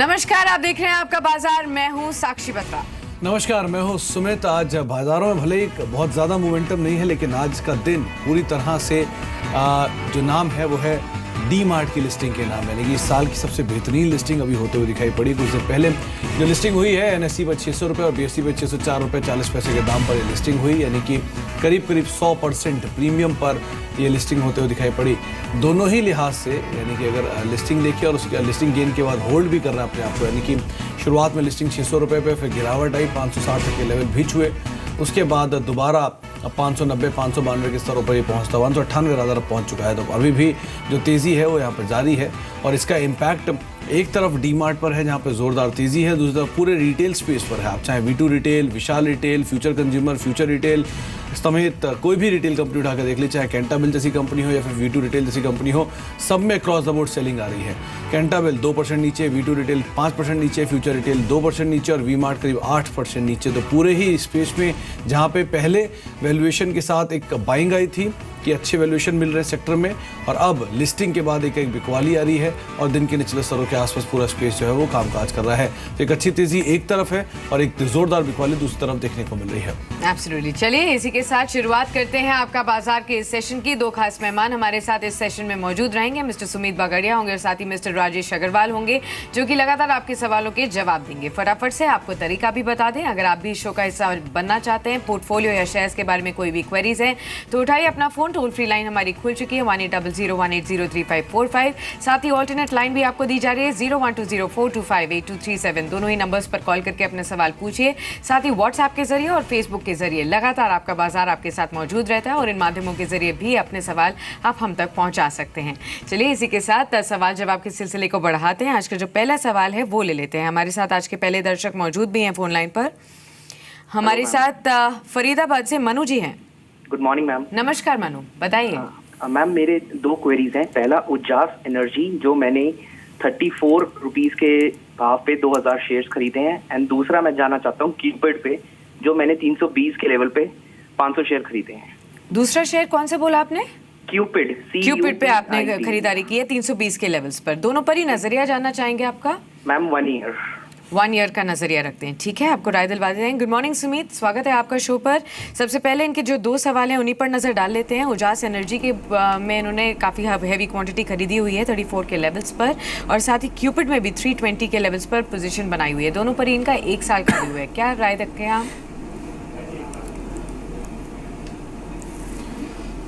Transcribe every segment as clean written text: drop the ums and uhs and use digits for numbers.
नमस्कार, आप देख रहे हैं आपका बाजार। मैं हूं साक्षी बत्रा। नमस्कार, मैं हूं सुमित। आज बाजारों में भले ही बहुत ज़्यादा मोमेंटम नहीं है, लेकिन आज का दिन पूरी तरह से जो नाम है वो है डी मार्ट की लिस्टिंग के नाम, यानी कि इस साल की सबसे बेहतरीन लिस्टिंग अभी होते हुए दिखाई पड़ी। कुछ दिन पहले जो लिस्टिंग हुई है एनएससी पर 600 रुपये और बीएससी पर 604 रुपये 40 पैसे के दाम पर ये लिस्टिंग हुई, यानी कि करीब 100% प्रीमियम पर ये लिस्टिंग होते हुए दिखाई पड़ी। दोनों ही लिहाज से, यानी कि अगर लिस्टिंग देखिए और उसके लिस्टिंग गेन के बाद होल्ड भी कर रहा है अपने आप को, यानी कि शुरुआत में लिस्टिंग 600 रुपये पे, फिर गिरावट आई, 560 तक के लेवल भी छुए, उसके बाद दोबारा 590 592 के स्तरों पर ये पहुंचता 198 रादर अब पहुंच चुका है। तो अभी भी जो तेज़ी है वो यहाँ पर जारी है और इसका इम्पैक्ट एक तरफ डी मार्ट पर है जहाँ पे ज़ोरदार तेज़ी है, दूसरी तरफ पूरे रिटेल स्पेस पर है। आप चाहे V2 retail, Vishal retail, future consumer, future retail समेत कोई भी रिटेल कंपनी उठा कर देख लीजिए, चाहे कैंटाबिल जैसी कंपनी हो या फिर V2 रिटेल जैसी कंपनी हो, सब में क्रॉस द बोर्ड सेलिंग आ रही है। कैंटाबिल 2% नीचे, V2 रिटेल 5% नीचे, फ्यूचर रिटेल 2% नीचे और वी मार्ट करीब 8% नीचे। तो पूरे ही स्पेस में जहाँ पे पहले वैल्यूएशन के साथ एक बाइंग आई थी कि अच्छे वैल्यूएशन मिल रहे हैं सेक्टर में, और अब लिस्टिंग के बाद एक बिकवाली आ रही है और दिन के निचले स्तरों के आसपास पूरा स्पेस जो है वो कामकाज कर रहा है। तो एक अच्छी तेजी एक तरफ है और एक जोरदार बिकवाली दूसरी तरफ देखने को मिल रही है। एब्सोल्युटली। चलिए इसी के साथ शुरुआत करते हैं आपका बाजार के इस सेशन की। दो खास मेहमान हमारे साथ इस सेशन में मौजूद रहेंगे। मिस्टर सुमित बागड़िया होंगे और साथ ही मिस्टर राजेश अग्रवाल होंगे, जो कि लगातार आपके सवालों के जवाब देंगे। फटाफट से आपको तरीका भी बता दें, अगर आप भी इस शो का हिस्सा बनना चाहते हैं, पोर्टफोलियो या शेयर्स के बारे में कोई भी क्वेरीज है तो उठाइए अपना फोन। टोल फ्री लाइन हमारी खुल चुकी है 180018035545। साथ ही ऑल्टरनेट लाइन भी आपको दी जा रही है 012042582237। दोनों ही नंबर्स पर कॉल करके अपने सवाल पूछिए। साथ ही व्हाट्सएप के जरिए और फेसबुक के जरिए लगातार आपका बाजार आपके साथ मौजूद रहता है और इन माध्यमों के जरिए भी अपने सवाल आप हम तक पहुंचा सकते हैं। चलिए इसी के साथ सवाल जवाब के सिलसिले को बढ़ाते हैं। आज का जो पहला सवाल है वो ले लेते हैं। हमारे साथ आज के पहले दर्शक मौजूद भी हैं फोन लाइन पर। हमारे साथ फरीदाबाद से मनु जी हैं। Good morning ma'am. नमस्कार मनु, बताइए। मैम मेरे दो क्वेरीज हैं। पहला उजास एनर्जी, जो मैंने 34 रुपीज के भाव पे 2000 शेयर्स खरीदे हैं, एंड दूसरा मैं जानना चाहता हूँ क्यूपिड पे, जो मैंने 320 के लेवल पे 500 शेयर खरीदे हैं। दूसरा शेयर कौन से बोला आपने? क्यूपिड पे आपने खरीदारी की है 320 के लेवल्स पर। दोनों पर ही नजरिया जानना चाहेंगे आपका? मैम 1 ईयर का नजरिया रखते हैं, ठीक है, आपको राय दिलवा देंगे। गुड मॉर्निंग सुमित, स्वागत है आपका शो पर। सबसे पहले इनके जो दो सवाल हैं उन्हीं पर नजर डाल लेते हैं। उजास एनर्जी के में इन्होंने काफ़ी हैवी क्वांटिटी खरीदी हुई है 34 के लेवल्स पर, और साथ ही क्यूपिड में भी 320 के लेवल्स पर पोजीशन बनाई हुई है। दोनों पर ही इनका 1 साल का व्यू है। क्या राय रखें आप?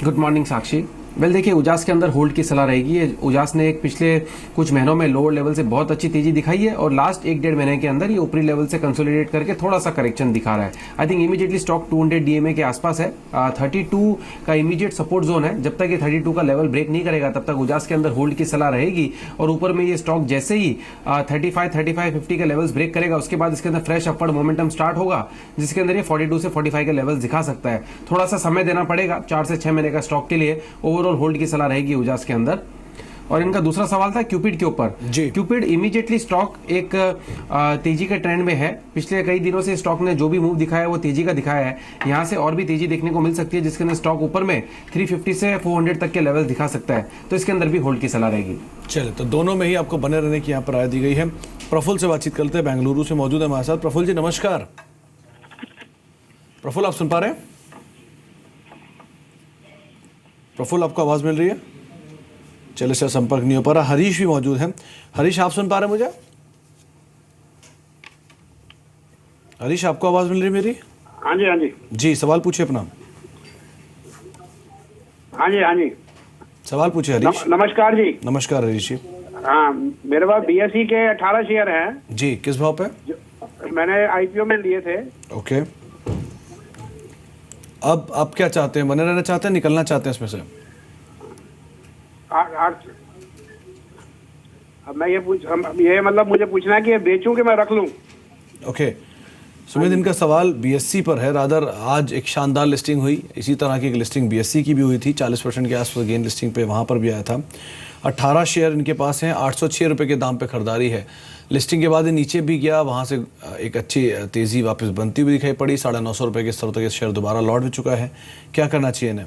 गुड मॉर्निंग साक्षी। देखिए, उजास के अंदर होल्ड की सलाह रहेगी। उजास ने एक पिछले कुछ महीनों में लोअर लेवल से बहुत अच्छी तेजी दिखाई है और लास्ट 1-1.5 महीने के अंदर ये ऊपरी लेवल से कंसोलिडेट करके थोड़ा सा करेक्शन दिखा रहा है। I think immediately stock 200 DMA के आसपास है। 32 का इमीडिएट सपोर्ट जोन है। जब तक ये 32 का लेवल ब्रेक नहीं करेगा तब तक उजास के अंदर होल्ड की सलाह रहेगी, और ऊपर में ये स्टॉक जैसे ही 35-50 के लेवल्स ब्रेक करेगा उसके बाद इसके अंदर फ्रेश अपवर्ड मोमेंटम स्टार्ट होगा, जिसके अंदर ये 42 से 45 के लेवल्स दिखा सकता है। थोड़ा सा समय देना पड़ेगा 4 से 6 महीने का स्टॉक के लिए। ओवरऑल होल्ड की सलाह रहेगी उजास के अंदर। और इनका दूसरा सवाल था क्यूपिड के ऊपर। क्यूपिड इमीडिएटली स्टॉक एक तेजी के ट्रेंड में है। पिछले कई दिनों से स्टॉक ने जो भी मूव दिखाया है वो तेजी का दिखाया है। यहां से और भी तेजी देखने को मिल सकती है, जिसके अंदर स्टॉक ऊपर में 350 से 400 तक के लेवल दिखा सकता है। तो इसके अंदर भी होल्ड की सलाह रहेगी। चलिए, तो दोनों में ही आपको बने रहने की यहाँ पर राय दी गई है। प्रफुल्ल से बातचीत करते हैं, बेंगलुरु से मौजूद है हमारे साथ। प्रफुल्ल जी नमस्कार। प्रफुल्ल, आप सुन पा रहे हैं? प्रफुल्ल, आपको आवाज मिल रही है? चलिए सर, संपर्क नहीं हो पा रहा। हरीश भी मौजूद हैं। हरीश, आप सुन पा रहे हैं मुझे? हरीश, आपको आवाज मिल रही है मेरी? हाँ जी, हाँ जी। जी, सवाल पूछिए अपना। हाँ जी, हाँ जी। सवाल पूछिए हरीश। नमस्कार जी। नमस्कार हरीश जी। हाँ, मेरे पास BSE के 18 शेयर हैं जी। किस भाव पे? मैंने IPO में लिए थे। ओके, अब आप क्या चाहते हैं? बने रहना चाहते हैं, निकलना चाहते हैं इसमें से? अब मैं ये मतलब मुझे पूछना है कि ये बेचूं कि मैं रख लूं? ओके, सुमित, इनका सवाल BSE पर है। रादर आज एक शानदार लिस्टिंग हुई, इसी तरह की एक लिस्टिंग BSE की भी हुई थी, 40% के आसपास गेन लिस्टिंग पे वहाँ पर भी आया था। 18 शेयर इनके पास हैं, 806 रुपये के दाम पे खरीदारी है। लिस्टिंग के बाद ये नीचे भी गया, वहाँ से एक अच्छी तेज़ी वापस बनती हुई दिखाई पड़ी। 950 रुपये के स्तर तक ये शेयर दोबारा लौट भी चुका है। क्या करना चाहिए इन्हें?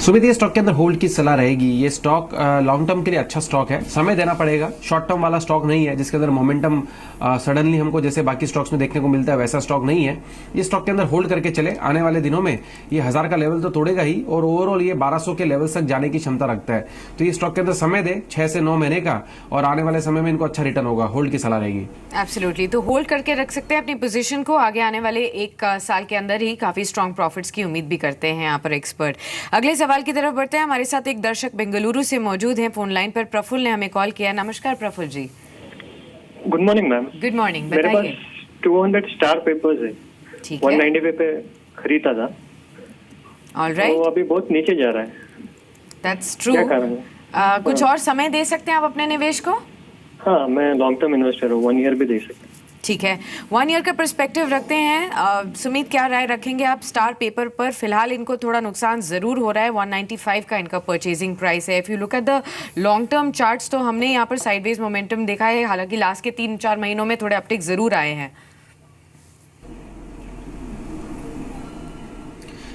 सुमित, ये स्टॉक के अंदर होल्ड की सलाह रहेगी। ये स्टॉक लॉन्ग टर्म के लिए अच्छा स्टॉक है, समय देना पड़ेगा। शॉर्ट टर्म वाला स्टॉक नहीं है जिसके अंदर मोमेंटम सडनली हमको जैसे बाकी स्टॉक्स में देखने को मिलता है, वैसा स्टॉक नहीं है। ये स्टॉक के अंदर होल्ड करके चले, आने वाले दिनों में ये 1000 का लेवल तो तोड़ेगा ही और ओवरऑल ये 1200 के लेवल तक जाने की क्षमता रखता है। तो ये स्टॉक के अंदर समय दे 6 से 9 महीने का, और आने वाले समय में इनको अच्छा रिटर्न होगा। होल्ड की सलाह रहेगी। एब्सोल्युटली, तो होल्ड करके रख सकते हैं अपनी पोजीशन को। आगे आने वाले 1 साल के अंदर ही काफी स्ट्रॉन्ग प्रॉफिट्स की उम्मीद भी करते हैं यहाँ पर एक्सपर्ट। अगले सवाल की तरफ बढ़ते हैं। हमारे साथ एक दर्शक बेंगलुरु से मौजूद हैं फोन लाइन पर। प्रफुल्ल ने हमें कॉल किया। नमस्कार Praful ji. Good morning ma'am. Good morning, मेरे पास बताइए। 200 स्टार पेपर्स है, ठीक है, 190 पे खरीदा था, ऑलराइट, तो अभी बहुत नीचे जा रहा है, दैट्स ट्रू। क्या कारण है? कुछ और समय दे सकते हैं आप अपने निवेश को? हाँ, मैं लॉन्ग टर्म इन्वेस्टर हूँ, 1 ईयर भी दे सकते हैं। ठीक है, 1 ईयर का पर्सपेक्टिव रखते हैं। सुमित, क्या राय रखेंगे आप स्टार पेपर पर? फिलहाल इनको थोड़ा नुकसान जरूर हो रहा है। 195 का इनका परचेजिंग प्राइस है। If you look at the long term charts तो हमने यहाँ पर साइडवेज मोमेंटम देखा है, हालांकि लास्ट के 3-4 महीनों में थोड़े अपटिक जरूर आए हैं।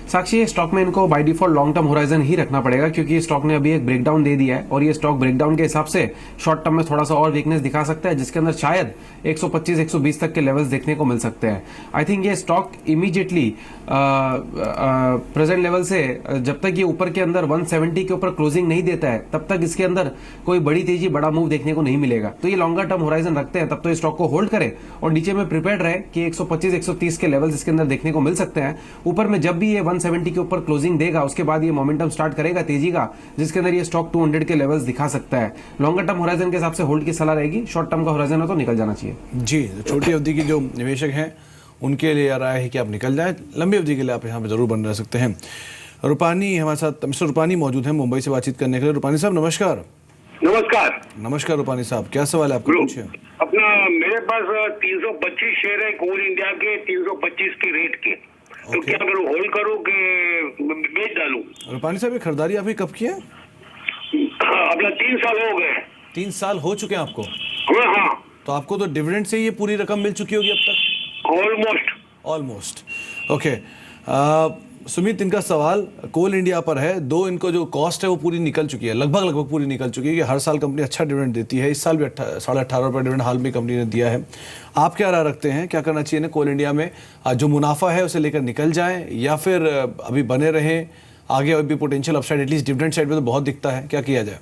साक्षी, ये स्टॉक में इनको by default long term horizon ही रखना पड़ेगा, क्योंकि ये स्टॉक ने अभी एक ब्रेकडाउन दे दिया है और ये स्टॉक ब्रेकडाउन के हिसाब से शॉर्ट टर्म में थोड़ा सा और वीकनेस दिखा सकता है, जिसके अंदर शायद 125-120 तक के लेवल्स देखने को मिल सकते हैं। आई थिंक ये स्टॉक इमीडिएटली प्रेजेंट लेवल से जब तक ये ऊपर के अंदर 170 के ऊपर क्लोजिंग नहीं देता है तब तक इसके अंदर कोई बड़ी तेजी, बड़ा मूव देखने को नहीं मिलेगा। तो ये लॉन्गर टर्म होराइजन रखते हैं तब तो ये स्टॉक को होल्ड करें और नीचे में प्रिपेयर्ड रहे कि 125-130 के लेवल्स इसके अंदर देखने को मिल सकते हैं। ऊपर में जब भी ये 170 के ऊपर क्लोजिंग देगा उसके बाद ये मोमेंटम स्टार्ट करेगा तेजी का, जिसके अंदर ये स्टॉक 200 के लेवल्स दिखा सकता है। लॉन्गर टर्म होराइजन के हिसाब से होल्ड की सलाह रहेगी। शॉर्ट टर्म का होराइजन हो तो निकल जाना चाहिए। जी, छोटी अवधि की जो निवेशक हैं उनके लिए राय है कि आप निकल जाएं। लंबी अवधि के लिए आप यहाँ पे जरूर बन रह सकते हैं। रूपानी हमारे साथ, मिस्टर रूपानी मौजूद हैं मुंबई से बातचीत करने के लिए। रूपानी साहब नमस्कार। नमस्कार। नमस्कार रूपानी साहब, क्या सवाल है आपका? पूछिए। अपना मेरे पास 325 शेयर है कोल इंडिया के, 325 के रेट के, तो क्या करूँ, होल्ड करूँ कि बेच डालूं? रूपानी साहब, ये खरीदारी आपने कब की है? अपना 3 साल हो गए। 3 साल हो चुके हैं आपको? हाँ, तो आपको तो डिविडेंड से ये पूरी रकम मिल चुकी होगी अब तक? ऑलमोस्ट। ओके, सुमित, इनका सवाल कोल इंडिया पर है। इनको जो कॉस्ट है वो पूरी निकल चुकी है, लगभग पूरी निकल चुकी है कि हर साल कंपनी अच्छा डिविडेंड देती है। इस साल भी 18.5 रुपये डिविडेंड हाल में कंपनी ने दिया है। आप क्या राय रखते हैं, क्या करना चाहिए ना कोल इंडिया में? जो मुनाफा है उसे लेकर निकल जाएं या फिर अभी बने रहें? आगे अभी potential upside at least dividend side में तो बहुत दिखता है, क्या किया जाए?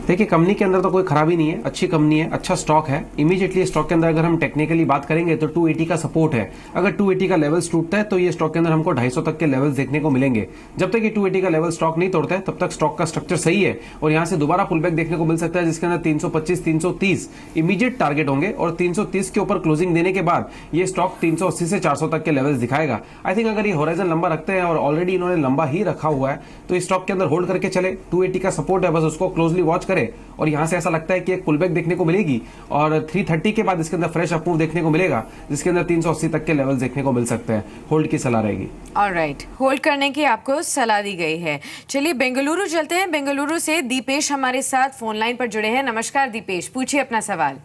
देखिए, कंपनी के अंदर तो कोई खराबी नहीं है, अच्छी कंपनी है, अच्छा स्टॉक है। इमीडिएटली स्टॉक के अंदर अगर हम टेक्निकली बात करेंगे तो 280 का सपोर्ट है। अगर 280 का लेवल्स टूटता है तो ये स्टॉक के अंदर हमको 250 तक के लेवल्स देखने को मिलेंगे। जब तक ये 280 का लेवल स्टॉक नहीं तोड़ता है तब तक स्टॉक का स्ट्रक्चर सही है और यहाँ से दोबारा पुलबैक देखने को मिल सकता है, जिसके अंदर 325-330 इमीडिएट टारगेट होंगे और 330 के ऊपर क्लोजिंग देने के बाद ये स्टॉक 380 से 400 तक के लेवल्स दिखाएगा। आई थिंक अगर ये होराइजन लंबा रखते हैं और ऑलरेडी इन्होंने लंबा ही रखा हुआ है तो इस स्टॉक के अंदर होल्ड करके चले। 280 का सपोर्ट है, बस उसको क्लोजली वॉच करे और यहाँ से ऐसा लगता है कि एक पुलबैक देखने को मिलेगी और 330 के बाद इसके अंदर फ्रेश अपमूव देखने को मिलेगा, जिसके अंदर 380 तक के लेवल्स देखने को मिल सकते हैं। होल्ड की सलाह रहेगी। ऑलराइट, होल्ड करने की आपको सलाह दी गई है। चलिए बेंगलुरु चलते हैं। बेंगलुरु से दीपेश हमारे साथ फोन लाइन पर जुड़े हैं। नमस्कार दीपेश, पूछिए अपना सवाल।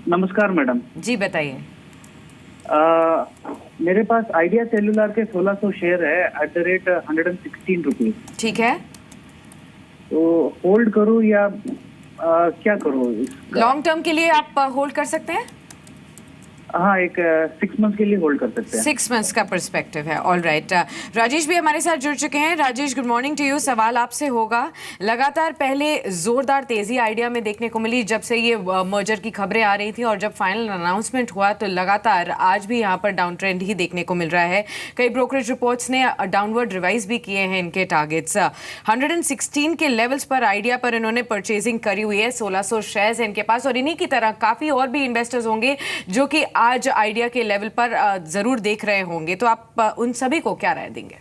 नमस्कार मैडम जी बताइए। मेरे पास आइडिया सेलुलर के 1600 शेयर है एट द रेट 116 रुपीज। ठीक है, तो होल्ड करूँ या क्या करूँ? लॉन्ग टर्म के लिए आप होल्ड कर सकते हैं? हाँ, एक 6 मंथ के लिए होल्ड कर सकते हैं। 6 मंथ्स का पर्सपेक्टिव है। ऑल राइट, राजेश भी हमारे साथ जुड़ चुके हैं। Rajesh, good morning to you. सवाल आपसे होगा, लगातार पहले जोरदार तेजी आइडिया में देखने को मिली जब से ये मर्जर की खबरें आ रही थी और जब फाइनल अनाउंसमेंट हुआ तो लगातार आज भी यहाँ पर डाउन ट्रेंड ही देखने को मिल रहा है। कई ब्रोकरेज रिपोर्ट्स ने डाउनवर्ड रिवाइज भी किए हैं इनके टारगेट्स। 116 के लेवल्स पर आइडिया पर इन्होंने परचेजिंग करी हुई है। 1600 शेयर्स है इनके पास और इन्हीं की तरह काफी और भी इन्वेस्टर्स होंगे जो कि आज आइडिया के लेवल पर जरूर देख रहे होंगे, तो आप उन सभी को क्या राय देंगे?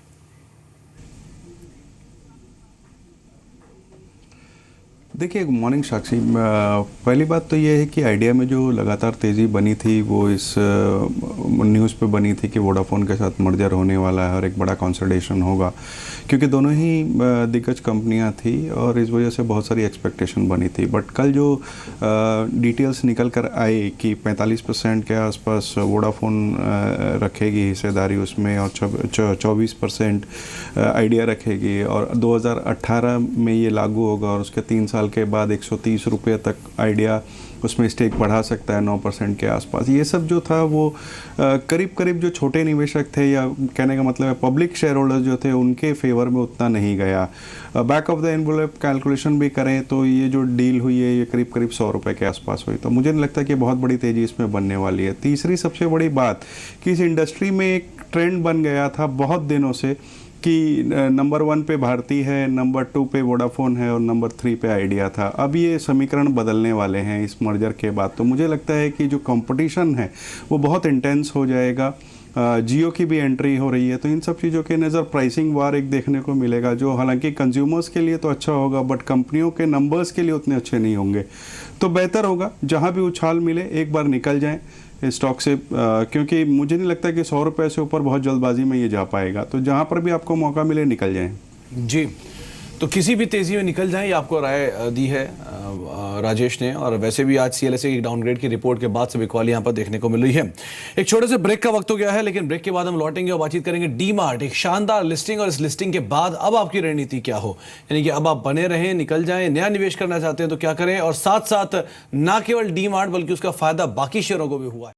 देखिए, मॉर्निंग साक्षी, पहली बात तो ये है कि आइडिया में जो लगातार तेज़ी बनी थी वो इस न्यूज़ पे बनी थी कि वोडाफोन के साथ मर्जर होने वाला है और एक बड़ा कंसोलिडेशन होगा, क्योंकि दोनों ही दिग्गज कंपनियां थी और इस वजह से बहुत सारी एक्सपेक्टेशन बनी थी। बट कल जो डिटेल्स निकल कर आए कि 45% के आसपास वोडाफोन रखेगी हिस्सेदारी उसमें और 24% आइडिया रखेगी और 2018 में ये लागू होगा और उसके 3 साल के बाद 130 रुपये तक आइडिया उसमें स्टेक बढ़ा सकता है 9% के आसपास। ये सब जो था वो करीब करीब जो छोटे निवेशक थे, या कहने का मतलब है पब्लिक शेयर होल्डर्स जो थे, उनके फेवर में उतना नहीं गया। Back of the envelope calculation भी करें तो ये जो डील हुई है ये करीब करीब 100 रुपये के आसपास हुई, तो मुझे नहीं लगता कि बहुत बड़ी तेज़ी इसमें बनने वाली है। तीसरी सबसे बड़ी बात कि इस इंडस्ट्री में एक ट्रेंड बन गया था बहुत दिनों से कि नंबर 1 पे भारती है, नंबर 2 पे वोडाफोन है और नंबर 3 पे आइडिया था। अब ये समीकरण बदलने वाले हैं इस मर्जर के बाद, तो मुझे लगता है कि जो कंपटीशन है वो बहुत इंटेंस हो जाएगा। जियो की भी एंट्री हो रही है, तो इन सब चीज़ों के नज़र प्राइसिंग वार एक देखने को मिलेगा, जो हालांकि कंज्यूमर्स के लिए तो अच्छा होगा बट कंपनियों के नंबर्स के लिए उतने अच्छे नहीं होंगे। तो बेहतर होगा जहाँ भी उछाल मिले एक बार निकल जाएं स्टॉक से, क्योंकि मुझे नहीं लगता कि 100 रुपये से ऊपर बहुत जल्दबाजी में ये जा पाएगा। तो जहाँ पर भी आपको मौका मिले निकल जाएं। जी, तो किसी भी तेज़ी में निकल जाएं, ये आपको राय दी है राजेश ने। और वैसे भी आज CLSA की डाउनग्रेड की रिपोर्ट के बाद सभी कॉल यहाँ पर देखने को मिल रही है। एक छोटे से ब्रेक का वक्त हो गया है, लेकिन ब्रेक के बाद हम लौटेंगे और बातचीत करेंगे डी-मार्ट, एक शानदार लिस्टिंग, और इस लिस्टिंग के बाद अब आपकी रणनीति क्या हो, यानी कि अब आप बने रहें, निकल जाएं, नया निवेश करना चाहते हैं तो क्या करें, और साथ साथ ना केवल डी-मार्ट बल्कि उसका फायदा बाकी शेयरों को भी हुआ है।